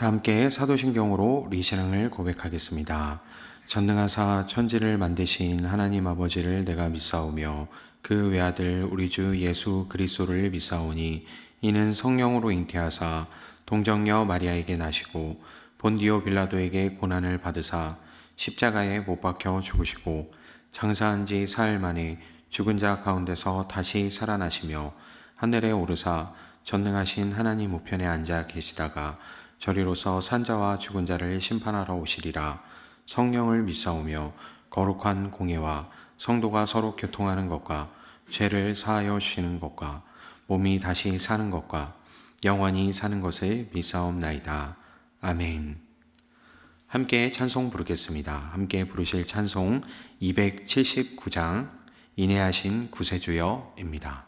다 함께 사도신경으로 우리 신앙을 고백하겠습니다. 전능하사 천지를 만드신 하나님 아버지를 내가 믿사오며 그 외아들 우리 주 예수 그리스도를 믿사오니 이는 성령으로 잉태하사 동정녀 마리아에게 나시고 본디오 빌라도에게 고난을 받으사 십자가에 못 박혀 죽으시고 장사한 지 사흘 만에 죽은 자 가운데서 다시 살아나시며 하늘에 오르사 전능하신 하나님 우편에 앉아 계시다가 저리로서 산자와 죽은 자를 심판하러 오시리라. 성령을 믿사오며 거룩한 공예와 성도가 서로 교통하는 것과 죄를 사하여 주시는 것과 몸이 다시 사는 것과 영원히 사는 것을 믿사옵나이다. 아멘. 함께 찬송 부르겠습니다. 함께 부르실 찬송 279장 인애하신 구세주여입니다.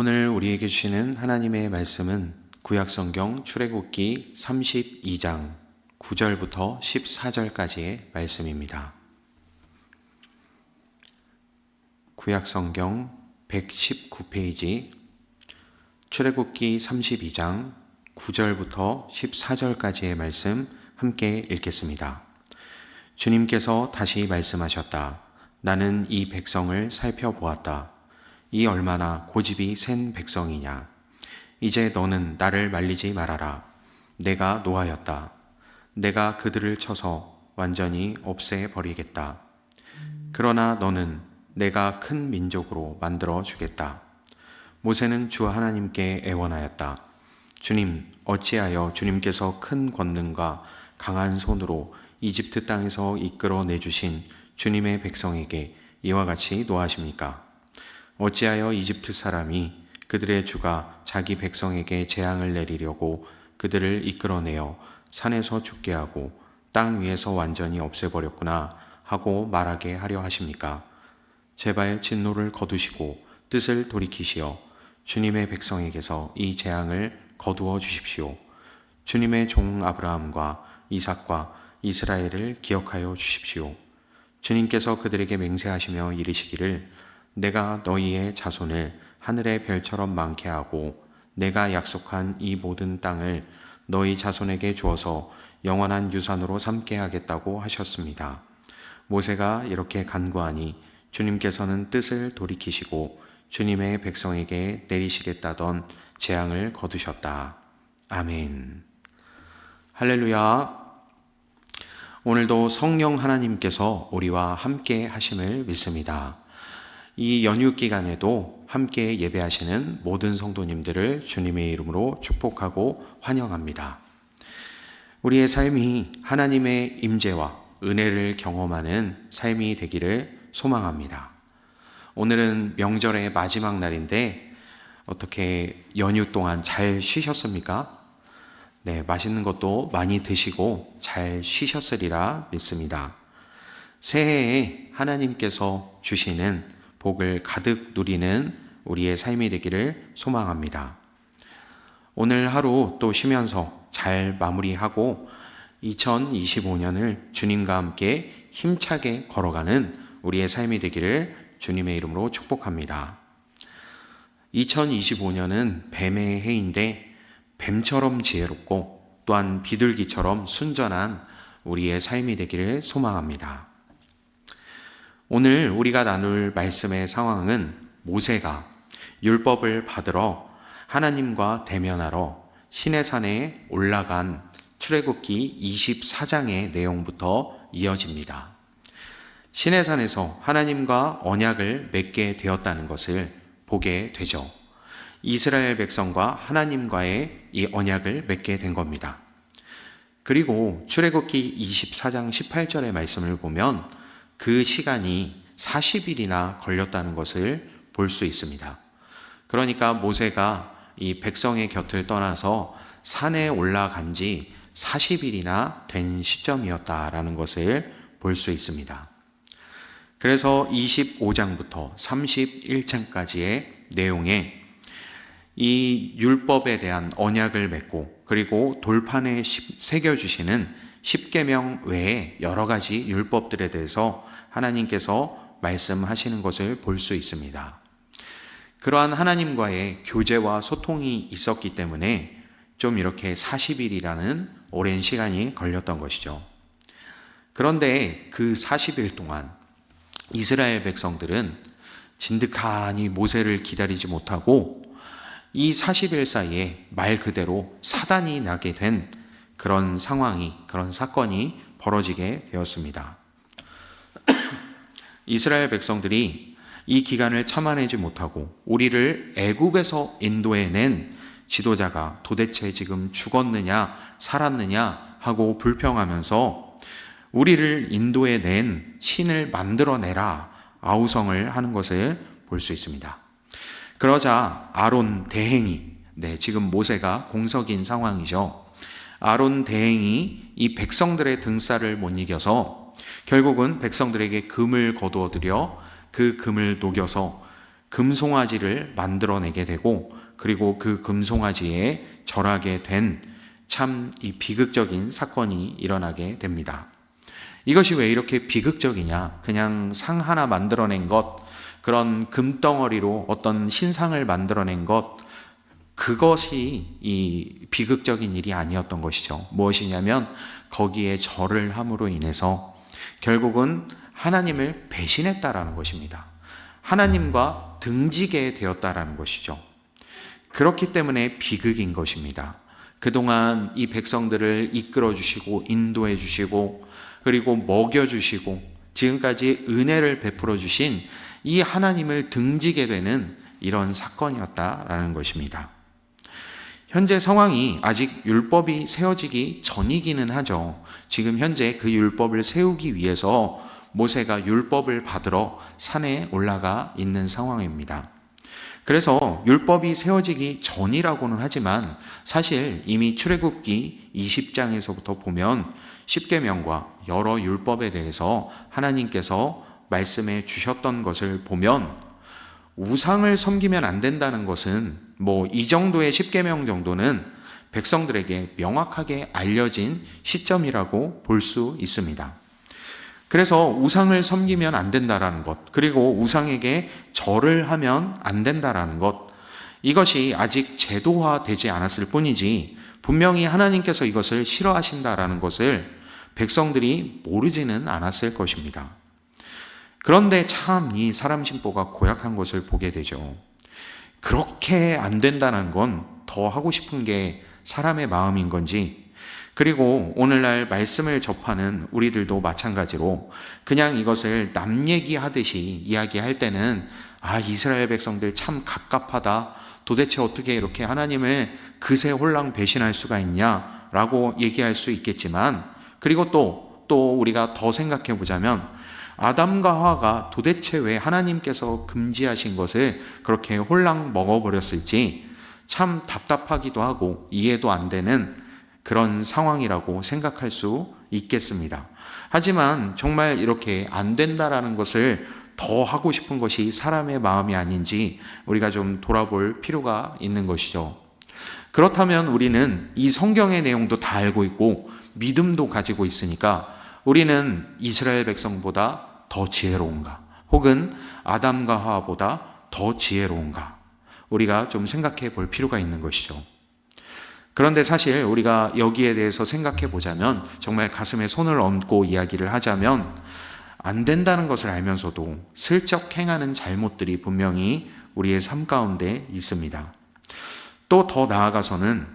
오늘 우리에게 주시는 하나님의 말씀은 구약성경 출애굽기 32장 9절부터 14절까지의 말씀입니다. 구약성경 119페이지 출애굽기 32장 9절부터 14절까지의 말씀 함께 읽겠습니다. 주님께서 다시 말씀하셨다. 나는 이 백성을 살펴보았다. 이 얼마나 고집이 센 백성이냐. 이제 너는 나를 말리지 말아라. 내가 노하였다. 내가 그들을 쳐서 완전히 없애버리겠다. 그러나 너는 내가 큰 민족으로 만들어 주겠다. 모세는 주 하나님께 애원하였다. 주님, 어찌하여 주님께서 큰 권능과 강한 손으로 이집트 땅에서 이끌어 내주신 주님의 백성에게 이와 같이 노하십니까? 어찌하여 이집트 사람이 그들의 주가 자기 백성에게 재앙을 내리려고 그들을 이끌어내어 산에서 죽게 하고 땅 위에서 완전히 없애버렸구나 하고 말하게 하려 하십니까? 제발 진노를 거두시고 뜻을 돌이키시어 주님의 백성에게서 이 재앙을 거두어 주십시오. 주님의 종 아브라함과 이삭과 이스라엘을 기억하여 주십시오. 주님께서 그들에게 맹세하시며 이르시기를 내가 너희의 자손을 하늘의 별처럼 많게 하고 내가 약속한 이 모든 땅을 너희 자손에게 주어서 영원한 유산으로 삼게 하겠다고 하셨습니다. 모세가 이렇게 간구하니 주님께서는 뜻을 돌이키시고 주님의 백성에게 내리시겠다던 재앙을 거두셨다. 아멘. 할렐루야. 오늘도 성령 하나님께서 우리와 함께 하심을 믿습니다. 이 연휴 기간에도 함께 예배하시는 모든 성도님들을 주님의 이름으로 축복하고 환영합니다. 우리의 삶이 하나님의 임재와 은혜를 경험하는 삶이 되기를 소망합니다. 오늘은 명절의 마지막 날인데 어떻게 연휴 동안 잘 쉬셨습니까? 네, 맛있는 것도 많이 드시고 잘 쉬셨으리라 믿습니다. 새해에 하나님께서 주시는 복을 가득 누리는 우리의 삶이 되기를 소망합니다. 오늘 하루 또 쉬면서 잘 마무리하고 2025년을 주님과 함께 힘차게 걸어가는 우리의 삶이 되기를 주님의 이름으로 축복합니다. 2025년은 뱀의 해인데 뱀처럼 지혜롭고 또한 비둘기처럼 순전한 우리의 삶이 되기를 소망합니다. 오늘 우리가 나눌 말씀의 상황은 모세가 율법을 받으러 하나님과 대면하러 시내산에 올라간 출애굽기 24장의 내용부터 이어집니다. 시내산에서 하나님과 언약을 맺게 되었다는 것을 보게 되죠. 이스라엘 백성과 하나님과의 이 언약을 맺게 된 겁니다. 그리고 출애굽기 24장 18절의 말씀을 보면 그 시간이 40일이나 걸렸다는 것을 볼 수 있습니다. 그러니까 모세가 이 백성의 곁을 떠나서 산에 올라간 지 40일이나 된 시점이었다라는 것을 볼 수 있습니다. 그래서 25장부터 31장까지의 내용에 이 율법에 대한 언약을 맺고 그리고 돌판에 새겨주시는 십계명 외에 여러 가지 율법들에 대해서 하나님께서 말씀하시는 것을 볼 수 있습니다. 그러한 하나님과의 교제와 소통이 있었기 때문에 좀 이렇게 40일이라는 오랜 시간이 걸렸던 것이죠. 그런데 그 40일 동안 이스라엘 백성들은 진득하니 모세를 기다리지 못하고 이 40일 사이에 말 그대로 사단이 나게 된 그런 상황이, 그런 사건이 벌어지게 되었습니다. 이스라엘 백성들이 이 기간을 참아내지 못하고 우리를 애굽에서 인도해낸 지도자가 도대체 지금 죽었느냐 살았느냐 하고 불평하면서 우리를 인도해낸 신을 만들어내라 아우성을 하는 것을 볼 수 있습니다. 그러자 아론 대행이, 지금 모세가 공석인 상황이죠. 아론 대행이 이 백성들의 등살을 못 이겨서 결국은 백성들에게 금을 거두어 들여 그 금을 녹여서 금송아지를 만들어내게 되고 그리고 그 금송아지에 절하게 된 참 이 비극적인 사건이 일어나게 됩니다. 이것이 왜 이렇게 비극적이냐? 그냥 상 하나 만들어낸 것, 그런 금덩어리로 어떤 신상을 만들어낸 것, 그것이 이 비극적인 일이 아니었던 것이죠. 무엇이냐면 거기에 절을 함으로 인해서 결국은 하나님을 배신했다라는 것입니다. 하나님과 등지게 되었다라는 것이죠. 그렇기 때문에 비극인 것입니다. 그동안 이 백성들을 이끌어 주시고 인도해 주시고 그리고 먹여 주시고 지금까지 은혜를 베풀어 주신 이 하나님을 등지게 되는 이런 사건이었다라는 것입니다. 현재 상황이 아직 율법이 세워지기 전이기는 하죠. 지금 현재 그 율법을 세우기 위해서 모세가 율법을 받으러 산에 올라가 있는 상황입니다. 그래서 율법이 세워지기 전이라고는 하지만 사실 이미 출애굽기 20장에서부터 보면 십계명과 여러 율법에 대해서 하나님께서 말씀해 주셨던 것을 보면 우상을 섬기면 안 된다는 것은 이 정도의 십계명 정도는 백성들에게 명확하게 알려진 시점이라고 볼 수 있습니다. 그래서 우상을 섬기면 안 된다라는 것, 그리고 우상에게 절을 하면 안 된다라는 것, 이것이 아직 제도화되지 않았을 뿐이지 분명히 하나님께서 이것을 싫어하신다라는 것을 백성들이 모르지는 않았을 것입니다. 그런데 참 이 사람 심보가 고약한 것을 보게 되죠. 그렇게 안 된다는 건 더 하고 싶은 게 사람의 마음인 건지, 그리고 오늘날 말씀을 접하는 우리들도 마찬가지로 그냥 이것을 남 얘기하듯이 이야기할 때는 이스라엘 백성들 참 갑갑하다, 도대체 어떻게 이렇게 하나님을 그새 홀랑 배신할 수가 있냐라고 얘기할 수 있겠지만, 그리고 또 우리가 더 생각해 보자면 아담과 하와가 도대체 왜 하나님께서 금지하신 것을 그렇게 홀랑 먹어버렸을지 참 답답하기도 하고 이해도 안 되는 그런 상황이라고 생각할 수 있겠습니다. 하지만 정말 이렇게 안 된다라는 것을 더 하고 싶은 것이 사람의 마음이 아닌지 우리가 좀 돌아볼 필요가 있는 것이죠. 그렇다면 우리는 이 성경의 내용도 다 알고 있고 믿음도 가지고 있으니까 우리는 이스라엘 백성보다 더 지혜로운가? 혹은 아담과 하와보다 더 지혜로운가? 우리가 좀 생각해 볼 필요가 있는 것이죠. 그런데 사실 우리가 여기에 대해서 생각해 보자면, 정말 가슴에 손을 얹고 이야기를 하자면 안 된다는 것을 알면서도 슬쩍 행하는 잘못들이 분명히 우리의 삶 가운데 있습니다. 또 더 나아가서는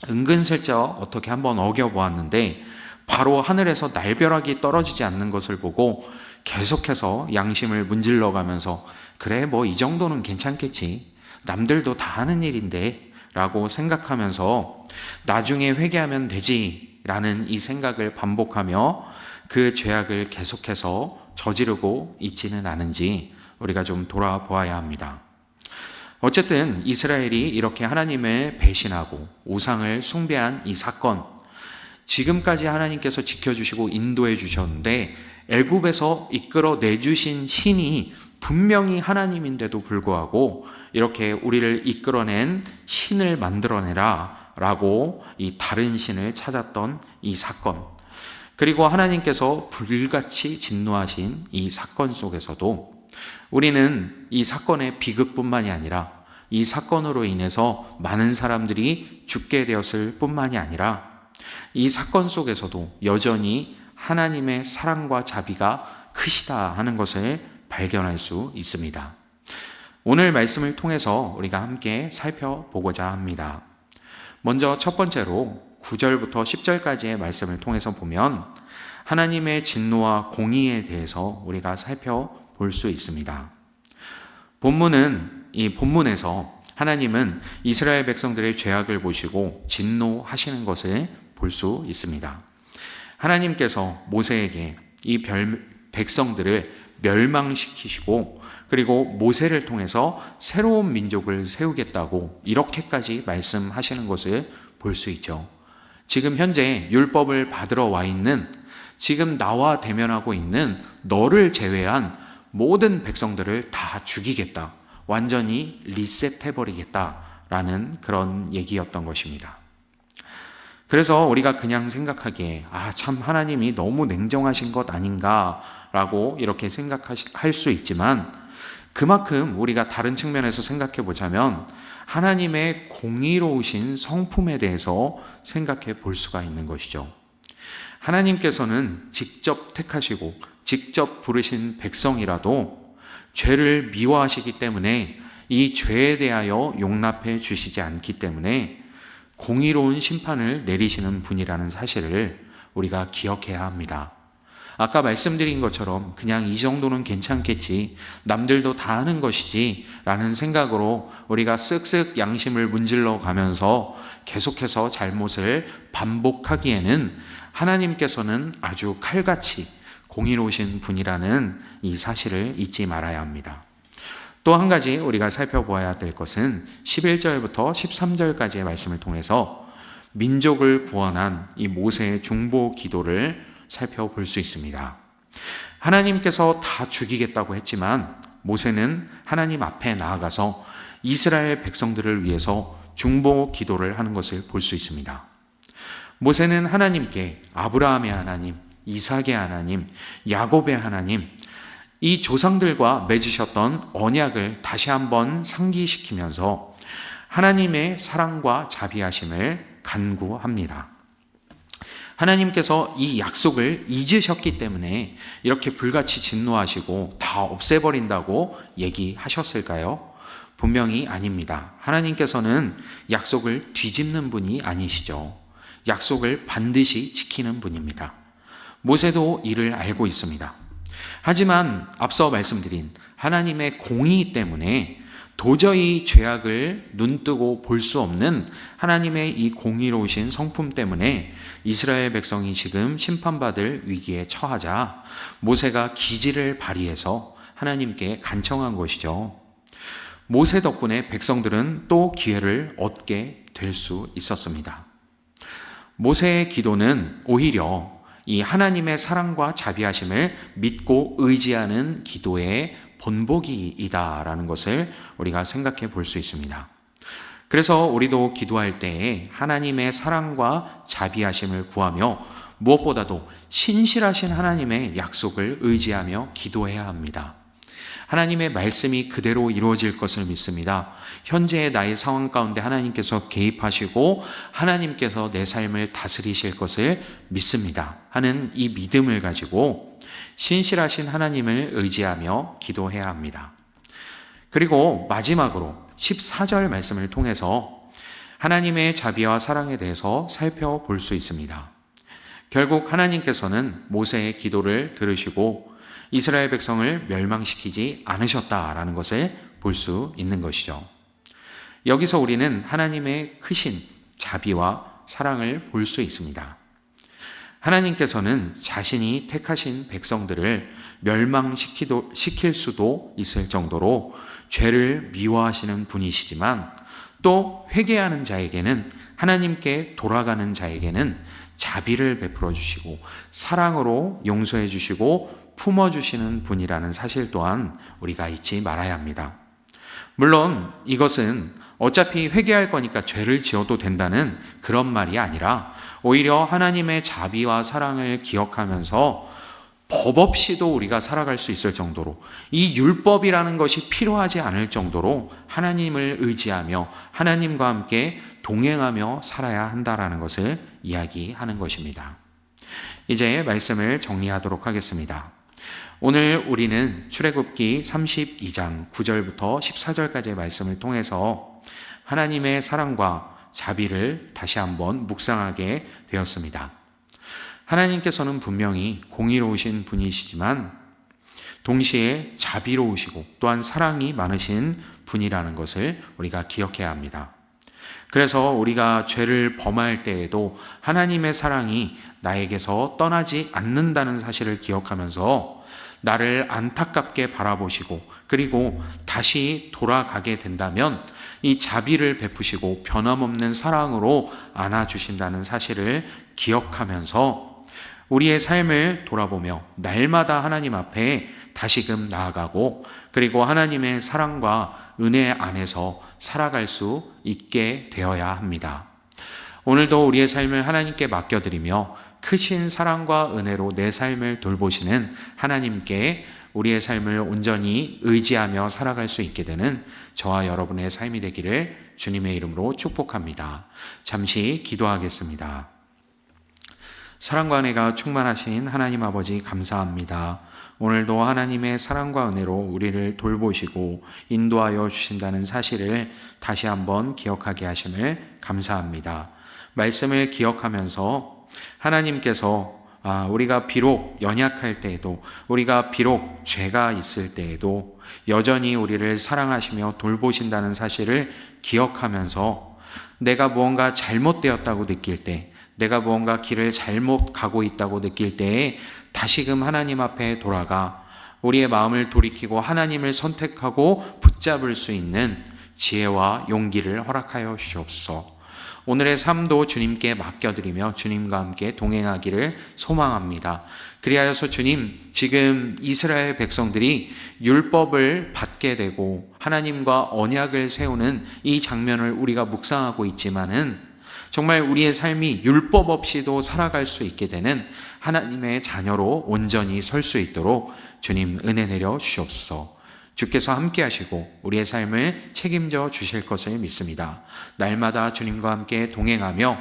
은근슬쩍 어떻게 한번 어겨보았는데 바로 하늘에서 날벼락이 떨어지지 않는 것을 보고 계속해서 양심을 문질러 가면서 그래 이 정도는 괜찮겠지, 남들도 다 하는 일인데 라고 생각하면서 나중에 회개하면 되지 라는 이 생각을 반복하며 그 죄악을 계속해서 저지르고 있지는 않은지 우리가 좀 돌아보아야 합니다. 어쨌든 이스라엘이 이렇게 하나님을 배신하고 우상을 숭배한 이 사건, 지금까지 하나님께서 지켜주시고 인도해 주셨는데 애굽에서 이끌어 내주신 신이 분명히 하나님인데도 불구하고 이렇게 우리를 이끌어낸 신을 만들어내라 라고 이 다른 신을 찾았던 이 사건, 그리고 하나님께서 불같이 진노하신 이 사건 속에서도 우리는 이 사건의 비극뿐만이 아니라 이 사건으로 인해서 많은 사람들이 죽게 되었을 뿐만이 아니라 이 사건 속에서도 여전히 하나님의 사랑과 자비가 크시다 하는 것을 발견할 수 있습니다. 오늘 말씀을 통해서 우리가 함께 살펴보고자 합니다. 먼저 첫 번째로 9절부터 10절까지의 말씀을 통해서 보면 하나님의 진노와 공의에 대해서 우리가 살펴볼 수 있습니다. 이 본문에서 하나님은 이스라엘 백성들의 죄악을 보시고 진노하시는 것을 볼 수 있습니다. 하나님께서 모세에게 이 백성들을 멸망시키시고 그리고 모세를 통해서 새로운 민족을 세우겠다고 이렇게까지 말씀하시는 것을 볼 수 있죠. 지금 현재 율법을 받으러 와 있는, 지금 나와 대면하고 있는 너를 제외한 모든 백성들을 다 죽이겠다, 완전히 리셋해버리겠다라는 그런 얘기였던 것입니다. 그래서 우리가 그냥 생각하기에 참 하나님이 너무 냉정하신 것 아닌가라고 이렇게 생각할 수 있지만, 그만큼 우리가 다른 측면에서 생각해 보자면 하나님의 공의로우신 성품에 대해서 생각해 볼 수가 있는 것이죠. 하나님께서는 직접 택하시고 직접 부르신 백성이라도 죄를 미워하시기 때문에 이 죄에 대하여 용납해 주시지 않기 때문에 공의로운 심판을 내리시는 분이라는 사실을 우리가 기억해야 합니다. 아까 말씀드린 것처럼 그냥 이 정도는 괜찮겠지, 남들도 다 하는 것이지 라는 생각으로 우리가 쓱쓱 양심을 문질러 가면서 계속해서 잘못을 반복하기에는 하나님께서는 아주 칼같이 공의로우신 분이라는 이 사실을 잊지 말아야 합니다. 또 한 가지 우리가 살펴보아야 될 것은 11절부터 13절까지의 말씀을 통해서 민족을 구원한 이 모세의 중보 기도를 살펴볼 수 있습니다. 하나님께서 다 죽이겠다고 했지만 모세는 하나님 앞에 나아가서 이스라엘 백성들을 위해서 중보 기도를 하는 것을 볼 수 있습니다. 모세는 하나님께 아브라함의 하나님, 이삭의 하나님, 야곱의 하나님, 이 조상들과 맺으셨던 언약을 다시 한번 상기시키면서 하나님의 사랑과 자비하심을 간구합니다. 하나님께서 이 약속을 잊으셨기 때문에 이렇게 불같이 진노하시고 다 없애버린다고 얘기하셨을까요? 분명히 아닙니다. 하나님께서는 약속을 뒤집는 분이 아니시죠. 약속을 반드시 지키는 분입니다. 모세도 이를 알고 있습니다. 하지만 앞서 말씀드린 하나님의 공의 때문에 도저히 죄악을 눈뜨고 볼 수 없는 하나님의 이 공의로우신 성품 때문에 이스라엘 백성이 지금 심판받을 위기에 처하자 모세가 기지를 발휘해서 하나님께 간청한 것이죠. 모세 덕분에 백성들은 또 기회를 얻게 될 수 있었습니다. 모세의 기도는 오히려 이 하나님의 사랑과 자비하심을 믿고 의지하는 기도의 본보기이다라는 것을 우리가 생각해 볼 수 있습니다. 그래서 우리도 기도할 때에 하나님의 사랑과 자비하심을 구하며 무엇보다도 신실하신 하나님의 약속을 의지하며 기도해야 합니다. 하나님의 말씀이 그대로 이루어질 것을 믿습니다. 현재의 나의 상황 가운데 하나님께서 개입하시고 하나님께서 내 삶을 다스리실 것을 믿습니다 하는 이 믿음을 가지고 신실하신 하나님을 의지하며 기도해야 합니다. 그리고 마지막으로 14절 말씀을 통해서 하나님의 자비와 사랑에 대해서 살펴볼 수 있습니다. 결국 하나님께서는 모세의 기도를 들으시고 이스라엘 백성을 멸망시키지 않으셨다라는 것을 볼 수 있는 것이죠. 여기서 우리는 하나님의 크신 자비와 사랑을 볼 수 있습니다. 하나님께서는 자신이 택하신 백성들을 멸망시킬 수도 있을 정도로 죄를 미워하시는 분이시지만 또 회개하는 자에게는, 하나님께 돌아가는 자에게는 자비를 베풀어 주시고 사랑으로 용서해 주시고 품어주시는 분이라는 사실 또한 우리가 잊지 말아야 합니다. 물론 이것은 어차피 회개할 거니까 죄를 지어도 된다는 그런 말이 아니라 오히려 하나님의 자비와 사랑을 기억하면서 법 없이도 우리가 살아갈 수 있을 정도로, 이 율법이라는 것이 필요하지 않을 정도로 하나님을 의지하며 하나님과 함께 동행하며 살아야 한다라는 것을 이야기하는 것입니다. 이제 말씀을 정리하도록 하겠습니다. 오늘 우리는 출애굽기 32장 9절부터 14절까지의 말씀을 통해서 하나님의 사랑과 자비를 다시 한번 묵상하게 되었습니다. 하나님께서는 분명히 공의로우신 분이시지만 동시에 자비로우시고 또한 사랑이 많으신 분이라는 것을 우리가 기억해야 합니다. 그래서 우리가 죄를 범할 때에도 하나님의 사랑이 나에게서 떠나지 않는다는 사실을 기억하면서 나를 안타깝게 바라보시고 그리고 다시 돌아가게 된다면 이 자비를 베푸시고 변함없는 사랑으로 안아주신다는 사실을 기억하면서 우리의 삶을 돌아보며 날마다 하나님 앞에 다시금 나아가고 그리고 하나님의 사랑과 은혜 안에서 살아갈 수 있게 되어야 합니다. 오늘도 우리의 삶을 하나님께 맡겨드리며 크신 사랑과 은혜로 내 삶을 돌보시는 하나님께 우리의 삶을 온전히 의지하며 살아갈 수 있게 되는 저와 여러분의 삶이 되기를 주님의 이름으로 축복합니다. 잠시 기도하겠습니다. 사랑과 은혜가 충만하신 하나님 아버지 감사합니다. 오늘도 하나님의 사랑과 은혜로 우리를 돌보시고 인도하여 주신다는 사실을 다시 한번 기억하게 하심을 감사합니다. 말씀을 기억하면서 하나님께서 우리가 비록 연약할 때에도, 우리가 비록 죄가 있을 때에도 여전히 우리를 사랑하시며 돌보신다는 사실을 기억하면서 내가 무언가 잘못되었다고 느낄 때, 내가 무언가 길을 잘못 가고 있다고 느낄 때에 다시금 하나님 앞에 돌아가 우리의 마음을 돌이키고 하나님을 선택하고 붙잡을 수 있는 지혜와 용기를 허락하여 주옵소서. 오늘의 삶도 주님께 맡겨드리며 주님과 함께 동행하기를 소망합니다. 그리하여서 주님, 지금 이스라엘 백성들이 율법을 받게 되고 하나님과 언약을 세우는 이 장면을 우리가 묵상하고 있지만은 정말 우리의 삶이 율법 없이도 살아갈 수 있게 되는 하나님의 자녀로 온전히 설 수 있도록 주님 은혜 내려 주옵소서. 주께서 함께 하시고 우리의 삶을 책임져 주실 것을 믿습니다. 날마다 주님과 함께 동행하며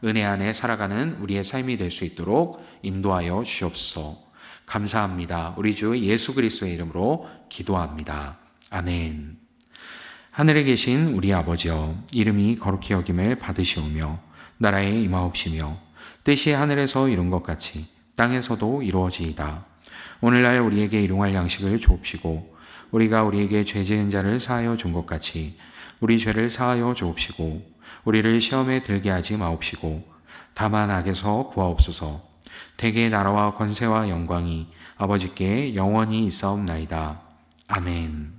은혜 안에 살아가는 우리의 삶이 될 수 있도록 인도하여 주옵소서. 감사합니다. 우리 주 예수 그리스도의 이름으로 기도합니다. 아멘. 하늘에 계신 우리 아버지여, 이름이 거룩히 여김을 받으시오며 나라에 임하옵시며 뜻이 하늘에서 이룬 것 같이 땅에서도 이루어지이다. 오늘날 우리에게 일용할 양식을 주옵시고 우리가 우리에게 죄 지은 자를 사하여 준 것 같이 우리 죄를 사하여 주옵시고 우리를 시험에 들게 하지 마옵시고 다만 악에서 구하옵소서. 대개 나라와 권세와 영광이 아버지께 영원히 있사옵나이다. 아멘.